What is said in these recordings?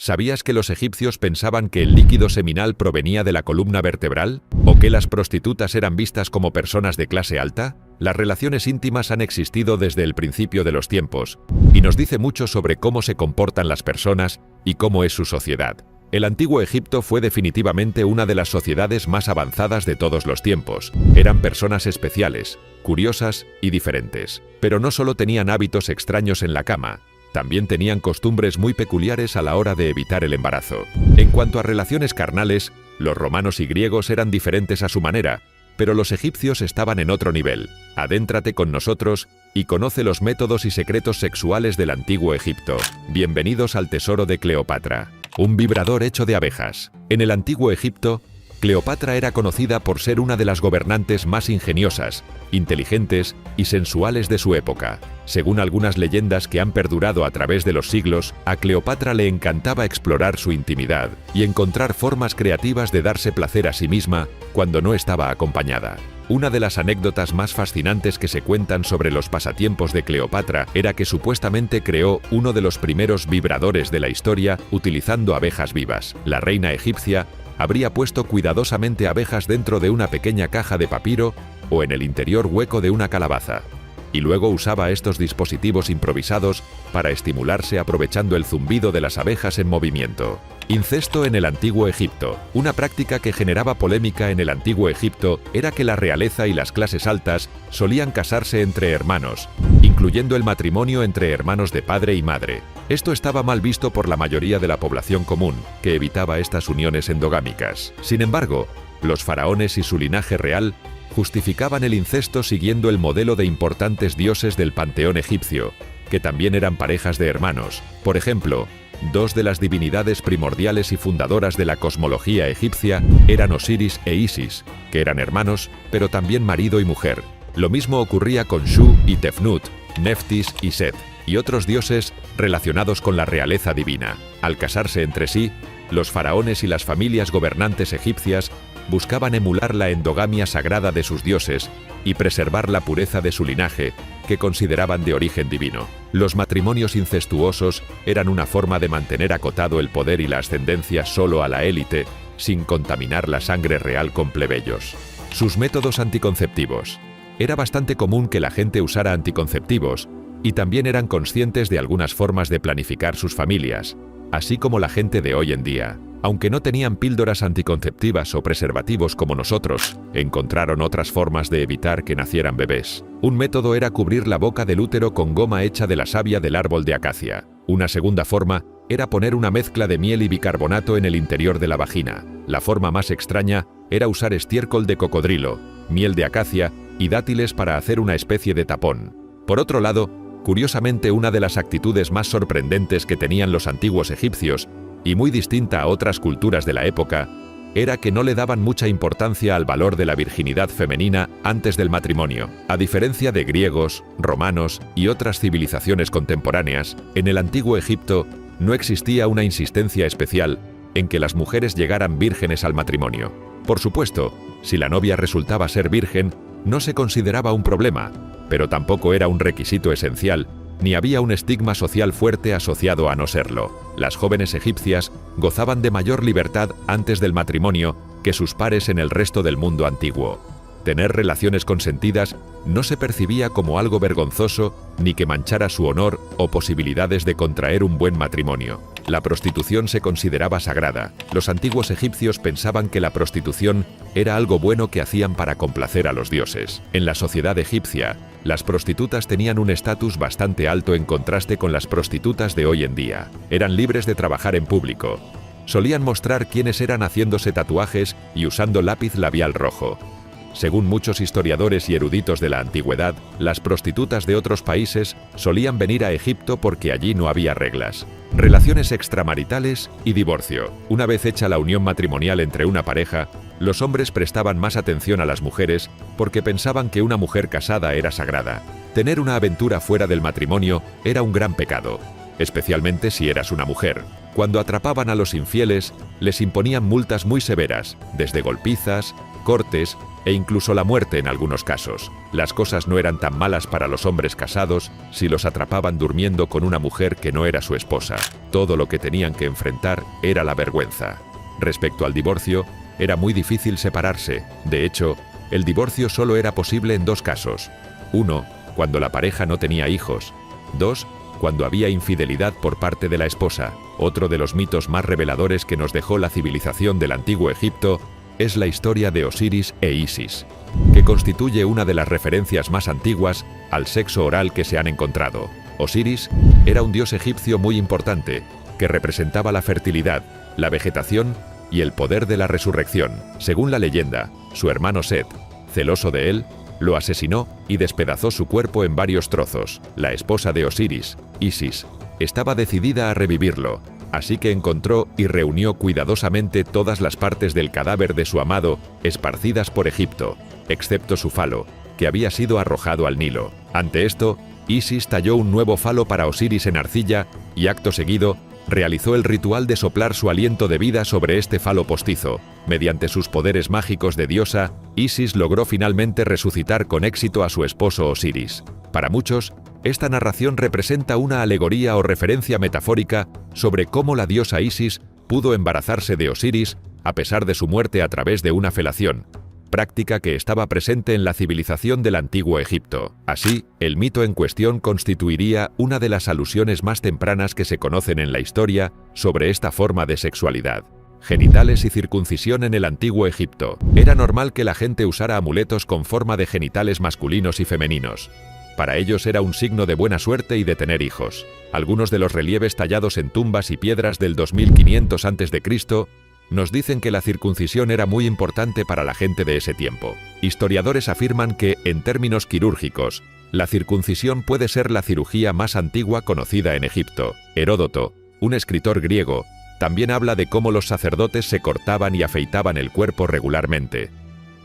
¿Sabías que los egipcios pensaban que el líquido seminal provenía de la columna vertebral? ¿O que las prostitutas eran vistas como personas de clase alta? Las relaciones íntimas han existido desde el principio de los tiempos, y nos dice mucho sobre cómo se comportan las personas y cómo es su sociedad. El antiguo Egipto fue definitivamente una de las sociedades más avanzadas de todos los tiempos. Eran personas especiales, curiosas y diferentes. Pero no solo tenían hábitos extraños en la cama, también tenían costumbres muy peculiares a la hora de evitar el embarazo. En cuanto a relaciones carnales, los romanos y griegos eran diferentes a su manera, pero los egipcios estaban en otro nivel. Adéntrate con nosotros y conoce los métodos y secretos sexuales del antiguo Egipto. Bienvenidos al tesoro de Cleopatra. Un vibrador hecho de abejas. En el antiguo Egipto, Cleopatra era conocida por ser una de las gobernantes más ingeniosas, inteligentes y sensuales de su época. Según algunas leyendas que han perdurado a través de los siglos, a Cleopatra le encantaba explorar su intimidad y encontrar formas creativas de darse placer a sí misma cuando no estaba acompañada. Una de las anécdotas más fascinantes que se cuentan sobre los pasatiempos de Cleopatra era que supuestamente creó uno de los primeros vibradores de la historia utilizando abejas vivas. La reina egipcia habría puesto cuidadosamente abejas dentro de una pequeña caja de papiro o en el interior hueco de una calabaza, y luego usaba estos dispositivos improvisados para estimularse aprovechando el zumbido de las abejas en movimiento. Incesto en el antiguo Egipto. Una práctica que generaba polémica en el antiguo Egipto era que la realeza y las clases altas solían casarse entre hermanos, incluyendo el matrimonio entre hermanos de padre y madre. Esto estaba mal visto por la mayoría de la población común, que evitaba estas uniones endogámicas. Sin embargo, los faraones y su linaje real justificaban el incesto siguiendo el modelo de importantes dioses del panteón egipcio, que también eran parejas de hermanos. Por ejemplo, dos de las divinidades primordiales y fundadoras de la cosmología egipcia eran Osiris e Isis, que eran hermanos, pero también marido y mujer. Lo mismo ocurría con Shu y Tefnut, Neftis y Set, y otros dioses relacionados con la realeza divina. Al casarse entre sí, los faraones y las familias gobernantes egipcias buscaban emular la endogamia sagrada de sus dioses y preservar la pureza de su linaje, que consideraban de origen divino. Los matrimonios incestuosos eran una forma de mantener acotado el poder y la ascendencia solo a la élite, sin contaminar la sangre real con plebeyos. Sus métodos anticonceptivos. Era bastante común que la gente usara anticonceptivos, y también eran conscientes de algunas formas de planificar sus familias, así como la gente de hoy en día. Aunque no tenían píldoras anticonceptivas o preservativos como nosotros, encontraron otras formas de evitar que nacieran bebés. Un método era cubrir la boca del útero con goma hecha de la savia del árbol de acacia. Una segunda forma era poner una mezcla de miel y bicarbonato en el interior de la vagina. La forma más extraña era usar estiércol de cocodrilo, miel de acacia y dátiles para hacer una especie de tapón. Por otro lado, curiosamente, una de las actitudes más sorprendentes que tenían los antiguos egipcios, y muy distinta a otras culturas de la época, era que no le daban mucha importancia al valor de la virginidad femenina antes del matrimonio. A diferencia de griegos, romanos y otras civilizaciones contemporáneas, en el antiguo Egipto no existía una insistencia especial en que las mujeres llegaran vírgenes al matrimonio. Por supuesto, si la novia resultaba ser virgen, no se consideraba un problema, pero tampoco era un requisito esencial, ni había un estigma social fuerte asociado a no serlo. Las jóvenes egipcias gozaban de mayor libertad antes del matrimonio que sus pares en el resto del mundo antiguo. Tener relaciones consentidas no se percibía como algo vergonzoso ni que manchara su honor o posibilidades de contraer un buen matrimonio. La prostitución se consideraba sagrada. Los antiguos egipcios pensaban que la prostitución era algo bueno que hacían para complacer a los dioses. En la sociedad egipcia, las prostitutas tenían un estatus bastante alto en contraste con las prostitutas de hoy en día. Eran libres de trabajar en público. Solían mostrar quiénes eran haciéndose tatuajes y usando lápiz labial rojo. Según muchos historiadores y eruditos de la antigüedad, las prostitutas de otros países solían venir a Egipto porque allí no había reglas. Relaciones extramaritales y divorcio. Una vez hecha la unión matrimonial entre una pareja, los hombres prestaban más atención a las mujeres porque pensaban que una mujer casada era sagrada. Tener una aventura fuera del matrimonio era un gran pecado, especialmente si eras una mujer. Cuando atrapaban a los infieles, les imponían multas muy severas, desde golpizas cortes e incluso la muerte en algunos casos. Las cosas no eran tan malas para los hombres casados si los atrapaban durmiendo con una mujer que no era su esposa. Todo lo que tenían que enfrentar era la vergüenza. Respecto al divorcio, era muy difícil separarse. De hecho, el divorcio solo era posible en 2 casos. 1, cuando la pareja no tenía hijos. 2, cuando había infidelidad por parte de la esposa. Otro de los mitos más reveladores que nos dejó la civilización del antiguo Egipto es la historia de Osiris e Isis, que constituye una de las referencias más antiguas al sexo oral que se han encontrado. Osiris era un dios egipcio muy importante, que representaba la fertilidad, la vegetación y el poder de la resurrección. Según la leyenda, su hermano Set, celoso de él, lo asesinó y despedazó su cuerpo en varios trozos. La esposa de Osiris, Isis, estaba decidida a revivirlo, así que encontró y reunió cuidadosamente todas las partes del cadáver de su amado esparcidas por Egipto, excepto su falo, que había sido arrojado al Nilo. Ante esto, Isis talló un nuevo falo para Osiris en arcilla y acto seguido realizó el ritual de soplar su aliento de vida sobre este falo postizo. Mediante sus poderes mágicos de diosa, Isis logró finalmente resucitar con éxito a su esposo Osiris. Para muchos, esta narración representa una alegoría o referencia metafórica sobre cómo la diosa Isis pudo embarazarse de Osiris a pesar de su muerte a través de una felación, práctica que estaba presente en la civilización del antiguo Egipto. Así, el mito en cuestión constituiría una de las alusiones más tempranas que se conocen en la historia sobre esta forma de sexualidad. Genitales y circuncisión en el antiguo Egipto. Era normal que la gente usara amuletos con forma de genitales masculinos y femeninos. Para ellos era un signo de buena suerte y de tener hijos. Algunos de los relieves tallados en tumbas y piedras del 2500 a.C. nos dicen que la circuncisión era muy importante para la gente de ese tiempo. Historiadores afirman que, en términos quirúrgicos, la circuncisión puede ser la cirugía más antigua conocida en Egipto. Heródoto, un escritor griego, también habla de cómo los sacerdotes se cortaban y afeitaban el cuerpo regularmente.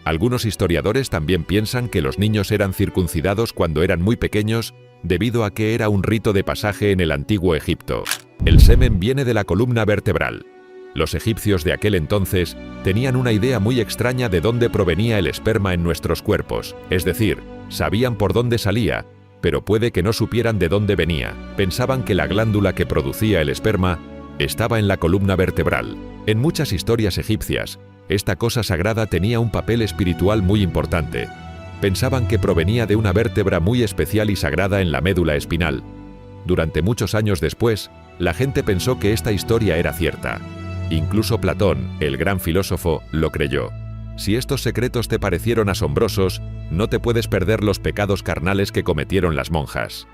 Algunos historiadores también piensan que los niños eran circuncidados cuando eran muy pequeños debido a que era un rito de pasaje en el antiguo Egipto. El semen viene de la columna vertebral. Los egipcios de aquel entonces tenían una idea muy extraña de dónde provenía el esperma en nuestros cuerpos, es decir, sabían por dónde salía, pero puede que no supieran de dónde venía. Pensaban que la glándula que producía el esperma estaba en la columna vertebral. En muchas historias egipcias, esta cosa sagrada tenía un papel espiritual muy importante. Pensaban que provenía de una vértebra muy especial y sagrada en la médula espinal. Durante muchos años después, la gente pensó que esta historia era cierta. Incluso Platón, el gran filósofo, lo creyó. Si estos secretos te parecieron asombrosos, no te puedes perder los pecados carnales que cometieron las monjas.